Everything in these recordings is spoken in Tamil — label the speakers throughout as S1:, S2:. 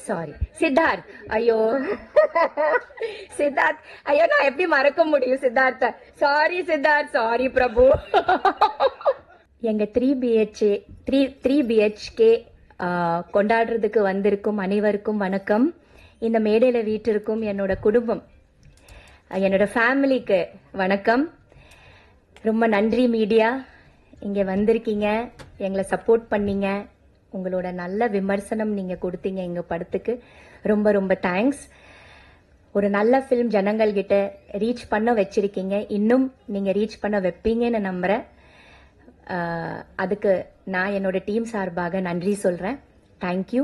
S1: சாரி சித்தார்த். ஐயோ சித்தார்த், ஐயோ நான் எப்படி மறக்க முடியும் சித்தார்த்த. சாரி சித்தார்த், சாரி பிரபு. எங்க 3BHK கொண்டாடுறதுக்கு வந்திருக்கும் அனைவருக்கும் வணக்கம். இந்த மேடையில வீட்டிற்கும் என்னோட குடும்பம், என்னோட ஃபேமிலிக்கு வணக்கம். ரொம்ப நன்றி மீடியா, இங்க வந்திருக்கீங்க, எங்களை சப்போர்ட் பண்ணீங்க, உங்களோட நல்ல விமர்சனம் நீங்க கொடுத்தீங்க எங்க படத்துக்கு. ரொம்ப ரொம்ப தேங்க்ஸ். ஒரு நல்ல ஃபிலிம் ஜனங்கள் கிட்ட ரீச் பண்ண வச்சிருக்கீங்க, இன்னும் நீங்க ரீச் பண்ண வைப்பீங்கன்னு நம்புறேன். அதுக்கு நான் என்னோட டீம் சார்பாக நன்றி சொல்றேன். தேங்க்யூ.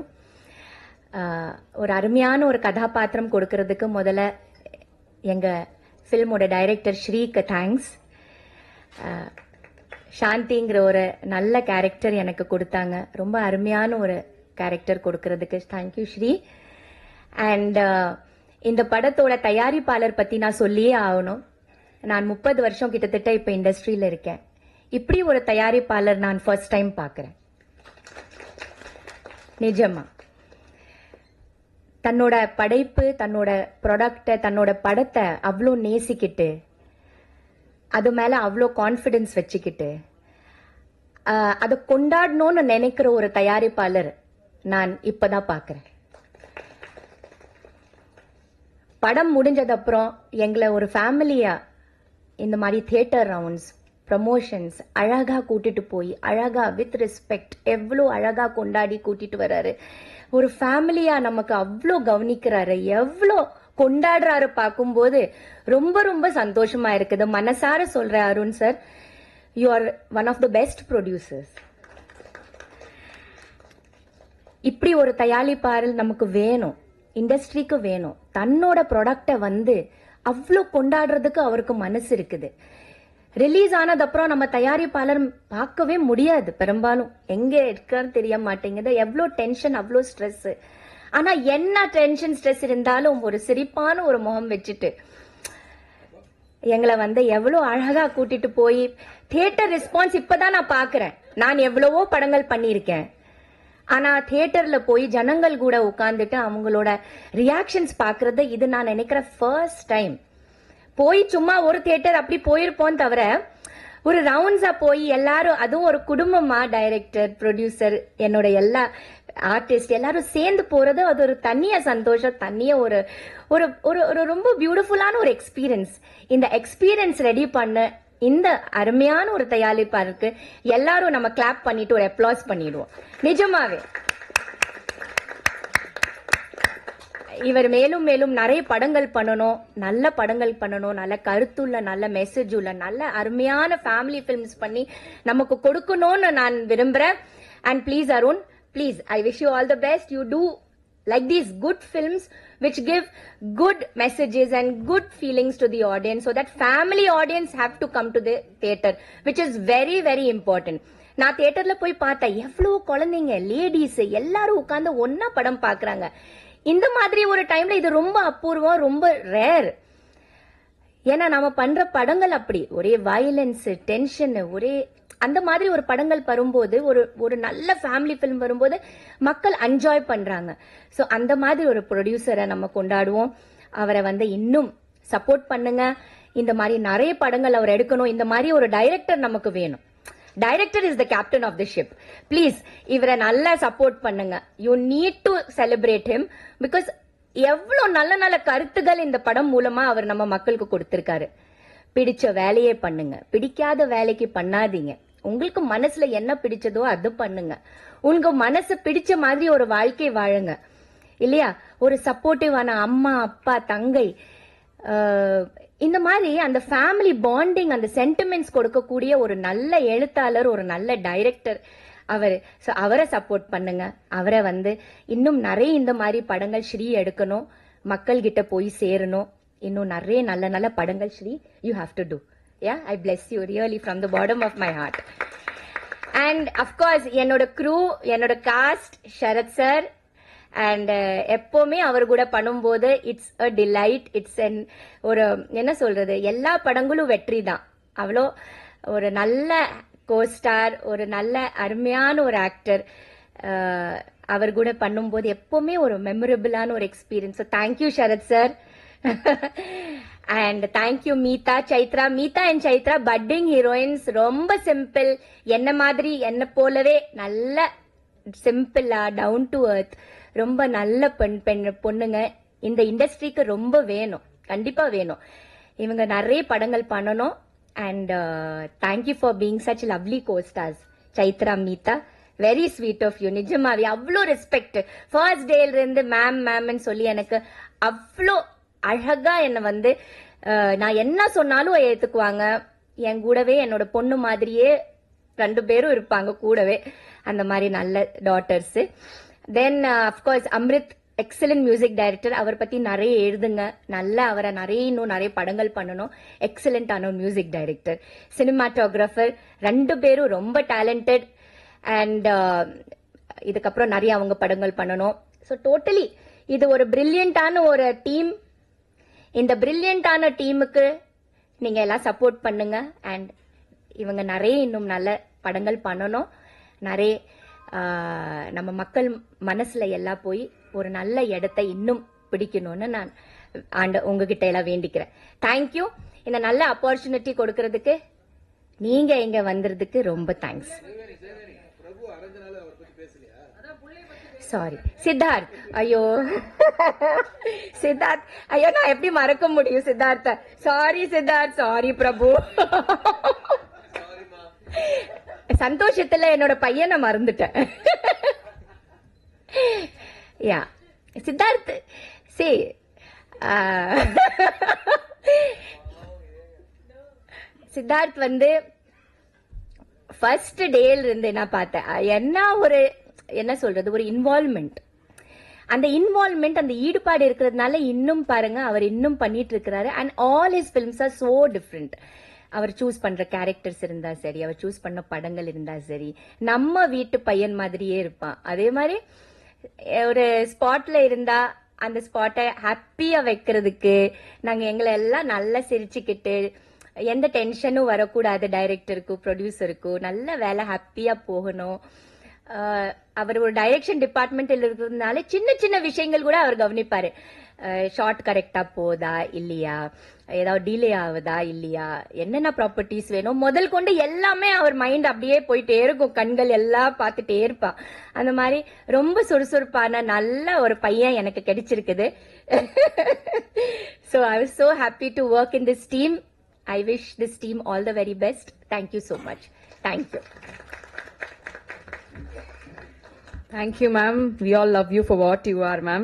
S1: ஒரு அருமையான ஒரு கதாபாத்திரம் கொடுக்கறதுக்கு முதல்ல எங்க ஃபிலிமோட டைரக்டர் ஸ்ரீக்கு தேங்க்ஸ். சாந்திங்கிற ஒரு நல்ல கேரக்டர் எனக்கு கொடுத்தாங்க, ரொம்ப அருமையான ஒரு கேரக்டர் கொடுக்கறதுக்கு தேங்க்யூ ஸ்ரீ. அண்ட் இந்த படத்தோட தயாரிப்பாளர் பத்தி நான் சொல்லியே ஆகணும். நான் 30 வருஷம் கிட்டத்தட்ட இப்ப இண்டஸ்ட்ரியில இருக்கேன். இப்படி ஒரு தயாரிப்பாளர் நான் ஃபர்ஸ்ட் டைம் பார்க்கிறேன். நிஜமா தன்னோட படைப்பு, தன்னோட ப்ராடக்ட, தன்னோட படத்தை அவ்வளோ நேசிக்கிட்டு, அது மேல அவ்வளோ கான்ஃபிடன்ஸ் வச்சுக்கிட்டு அதை கொண்டாடணும்னு நினைக்கிற ஒரு தயாரிப்பாளர் நான் இப்பதான் பார்க்கிறேன். படம் முடிஞ்சது அப்புறம் எங்களை ஒரு ஃபேமிலியா இந்த மாதிரி தியேட்டர் ரவுண்ட்ஸ், ப்ரமோஷன்ஸ் அழகா கூட்டிட்டு போய், அழகா வித் ரெஸ்பெக்ட் எவ்வளோ அழகா கொண்டாடி கூட்டிட்டு வர்றாரு. ஒரு ஃபேமிலியா நமக்கு அவ்வளோ கவனிக்கிறாரு, எவ்வளோ கொண்டாடுறாரு. பார்க்கும்போது ரொம்ப ரொம்ப சந்தோஷமா இருக்குது. மனசார சொல்ற Arun sir, you are one of the best producers. இப்படி ஒரு தயாரிப்பாளர் நமக்கு வேணும், இண்டஸ்ட்ரிக்கு வேணும். தன்னோட ப்ராடக்டை அவ்வளோ கொண்டாடுறதுக்கு அவருக்கு மனசு இருக்குது. ரிலீஸ் ஆனது அப்புறம் நம்ம தயாரிப்பாளர் பார்க்கவே முடியாது, பெரும்பாலும் எங்க இருக்கான்னு தெரிய மாட்டேங்குது. எவ்வளோ டென்ஷன், அவ்வளோ ஸ்ட்ரெஸ். ஆனா என்ன டென்ஷன் ஸ்ட்ரெஸ் இருந்தாலும் ஒரு சிரிப்பான ஒரு முகம் வச்சுட்டு எங்களை எவ்வளவு அழகா கூட்டிட்டு போய் தியேட்டர் ரெஸ்பான்ஸ் இப்பதான் நான் பாக்குறேன். நான் எவ்வளவோ படங்கள் பண்ணியிருக்கேன், ஆனா தியேட்டர்ல போய் ஜனங்கள் கூட உட்கார்ந்துட்டு அவங்களோட ரியாக்ஷன்ஸ் பாக்குறது இது நான் நினைக்கிற ஃபர்ஸ்ட் டைம். போய் சும்மா ஒரு தியேட்டர் அப்படி போயிருப்போம் தவிர, ஒரு ரவுண்ட்ஸா போய் எல்லாரும், அதுவும் ஒரு குடும்பமா, டைரக்டர், ப்ரொடியூசர், என்னோட எல்லா ஆர்டிஸ்ட் எல்லாரும் சேர்ந்து போறது, அது ஒரு தனிய சந்தோஷம், தனிய ஒரு ஒரு ஒரு ரொம்ப பியூட்டிஃபுல்லான ஒரு எக்ஸ்பீரியன்ஸ். இந்த எக்ஸ்பீரியன்ஸ் ரெடி பண்ண இந்த அருமையான ஒரு தயாரிப்பாருக்கு எல்லாரும் நம்ம கிளாப் பண்ணிட்டு ஒரு அப்ளாஸ் பண்ணிடுவோம். நிஜமாவே இவர் மேலும் மேலும் நிறைய படங்கள் பண்ணணும், நல்ல படங்கள் பண்ணணும், நல்ல கருத்துள்ள, நல்ல மெசேஜ் உள்ள, நல்ல அருமையான ஃபேமிலி பிலிம்ஸ் பண்ணி நமக்கு கொடுக்கணும்னு நான் விரும்புறேன். And please Arun, please, I wish you all the best. You do like these good films which give good messages and good feelings to the audience, so that family audience have to come to the theater, which is very very important. நான் தியேட்டர்ல போய் பார்த்தேன், எவ்வளவு குழந்தைங்க, லேடிஸ் எல்லாரும் உட்கார்ந்து ஒன்னா படம் பாக்குறாங்க. இந்த மாதிரி ஒரு டைம்ல இது ரொம்ப அபூர்வம், ரொம்ப ரேர். ஏன்னா நம்ம பண்ற படங்கள் அப்படி ஒரே வயலன்ஸ், டென்ஷன், ஒரே அந்த மாதிரி ஒரு படங்கள் வரும்போது, ஒரு நல்ல ஃபேமிலி பிலிம் வரும்போது மக்கள் என்ஜாய் பண்றாங்க. சோ அந்த மாதிரி ஒரு ப்ரொடியூசரை நம்ம கொண்டாடுவோம். அவரை இன்னும் சப்போர்ட் பண்ணுங்க. இந்த மாதிரி நிறைய படங்கள் அவர் எடுக்கணும். இந்த மாதிரி ஒரு டைரக்டர் நமக்கு வேணும். Director is the captain of the ship. Please இவரை நல்லா சப்போர்ட் பண்ணுங்க. You need to celebrate him. Because எவ்வளவு நல்ல நல்ல கருத்துகள் இந்த படம் மூலமா அவர் நம்ம மக்களுக்கு கொடுத்திருக்காரு. பிடிச்ச வேலையே பண்ணுங்க, பிடிக்காத வேலைக்கு பண்ணாதீங்க. உங்களுக்கு மனசுல என்ன பிடிச்சதோ அது பண்ணுங்க. உங்க மனசு பிடிச்ச மாதிரி ஒரு வாழ்க்கை வாழுங்க, இல்லையா? ஒரு சப்போர்ட்டிவான அம்மா, அப்பா, தங்கை, இந்த மாதிரி அந்த ஃபேமிலி பாண்டிங், அந்த சென்டிமெண்ட்ஸ் கொடுக்கக்கூடிய ஒரு நல்ல எழுத்தாளர், ஒரு நல்ல டைரக்டர் அவரை சப்போர்ட் பண்ணுங்க. அவரை இன்னும் நிறைய இந்த மாதிரி படங்கள் ஸ்ரீ எடுக்கணும், மக்கள் கிட்ட போய் சேரணும். இன்னும் நிறைய நல்ல நல்ல படங்கள் ஸ்ரீ you have to do. Yeah, I bless you really from the bottom of my heart. And of course, என்னோட crew, என்னோட cast, ஷரத் சார், and எப்பவுமே அவர் கூட பண்ணும்போது இட்ஸ் a delight. இட்ஸ் ஒரு என்ன சொல்றது, எல்லா படங்களும் வெற்றி தான். அவ்வளோ ஒரு நல்ல கோஸ்டார், ஒரு நல்ல அருமையான ஒரு ஆக்டர். அவர் கூட பண்ணும்போது எப்பவுமே ஒரு மெமரபிளான ஒரு experience. Thank you Sarath sir. And thank you Meetha, Chaithra. Meetha and Chaithra budding heroines. ரொம்ப சிம்பிள், என்ன மாதிரி என்ன போலவே நல்ல சிம்பிளா டவுன் டு எர்த் ரொம்ப நல்ல பொண்ணுங்க. இந்த இண்டஸ்ட்ரிக்கு ரொம்ப வேணும், கண்டிப்பா வேணும். இவங்க நிறைய படங்கள் பண்ணணும். And thank you for being such lovely costars. Chaithra, Meetha, very sweet of you. நிஜமாவே அவ்வளோ ரெஸ்பெக்ட். ஃபர்ஸ்ட் டேல இருந்து மேம் மேம்னு சொல்லி எனக்கு அவ்வளோ அழகா என்ன வந்து நான் என்ன சொன்னாலும் ஏத்துக்குவாங்க. என் கூடவே என்னோட பொண்ணு மாதிரியே 2 பேரும் இருப்பாங்க கூடவே. அந்த மாதிரி நல்ல daughters. Then of course Amrit, excellent music director. அவர் பத்தி நிறைய எழுதுங்க. நல்ல அவரை இன்னும் நிறைய படங்கள் பண்ணணும். எக்ஸலண்டான மியூசிக் டைரக்டர். சினிமாட்டோகிராஃபர் 2 பேரும் ரொம்ப டேலண்டட். அண்ட் இதுக்கப்புறம் நிறைய அவங்க படங்கள் பண்ணணும். ஸோ டோட்டலி இது ஒரு பிரில்லியண்டான ஒரு டீம். இந்த பிரில்லியண்டான டீமுக்கு நீங்க எல்லாம் சப்போர்ட் பண்ணுங்க. அண்ட் இவங்க நிறைய இன்னும் நல்ல படங்கள் பண்ணணும். நிறைய நம்ம மக்கள் மனசுல எல்லாம் போய் ஒரு நல்ல இடத்தை இன்னும் பிடிக்கணும்னு நான் உங்ககிட்ட எல்லாம் வேண்டிக்கிறேன். தேங்க்யூ. இந்த நல்ல ஆப்பர்ச்சுனிட்டி கொடுக்கறதுக்கு, நீங்க இங்க வந்ததுக்கு ரொம்ப தேங்க்ஸ். சாரி சித்தார்த். ஐயோ சித்தார்த், ஐயோ நான் எப்படி மறக்க முடியும் சித்தார்த்த. சாரி சித்தார்த், சாரி பிரபு. சந்தோஷத்துல என்னோட பையனை மறந்துட்டேன். யா சித்தார்த், சே சித்தார்த் வந்து ஃபர்ஸ்ட் டேல இருந்து நான் பார்த்தேன். என்ன சொல்றது, ஒரு இன்வால்வ்மெண்ட். அந்த இன்வால்வ்மெண்ட், அந்த ஈடுபாடு இருக்கிறதுனால இன்னும் பாருங்க அவர் இன்னும் பண்ணிட்டு இருக்கிறாரு. And all his films are so different. அவர் சூஸ் பண்ற கேரக்டர்ஸ் இருந்தா சரி, அவர் சூஸ் பண்ண படங்கள் இருந்தா சரி, நம்ம வீட்டு பையன் மாதிரியே இருப்பான். அதே மாதிரி ஒரு ஸ்பாட்ல இருந்தா அந்த ஸ்பாட்டை ஹாப்பியா வைக்கிறதுக்கு நாங்க எங்களை எல்லாம் நல்லா சிரிச்சுக்கிட்டு, எந்த டென்ஷனும் வரக்கூடாது. டைரக்டருக்கும் ப்ரொடியூசருக்கும் நல்ல வேலை, ஹாப்பியா போகணும். அவர் ஒரு டைரக்ஷன் டிபார்ட்மெண்ட்ல இருக்கிறதுனால சின்ன சின்ன விஷயங்கள் கூட அவர் கவனிப்பாரு. ஷார்ட் கரெக்டா போதா இல்லையா, ஏதாவது டிலே ஆகுதா இல்லையா, என்னென்ன ப்ராப்பர்ட்டிஸ் வேணும் முதல் கொண்டு எல்லாமே அவர் மைண்ட் அப்படியே போயிட்டே இருக்கும். கண்கள் எல்லாம் பார்த்துட்டே இருப்பா. அந்த மாதிரி ரொம்ப சுறுசுறுப்பான நல்ல ஒரு பையன் எனக்கு கிடைச்சிருக்குது. So I was so happy to work in this team. I wish this team all the very best. Thank you so much. Thank you.
S2: Thank you, ma'am. We all love you for what you are, ma'am.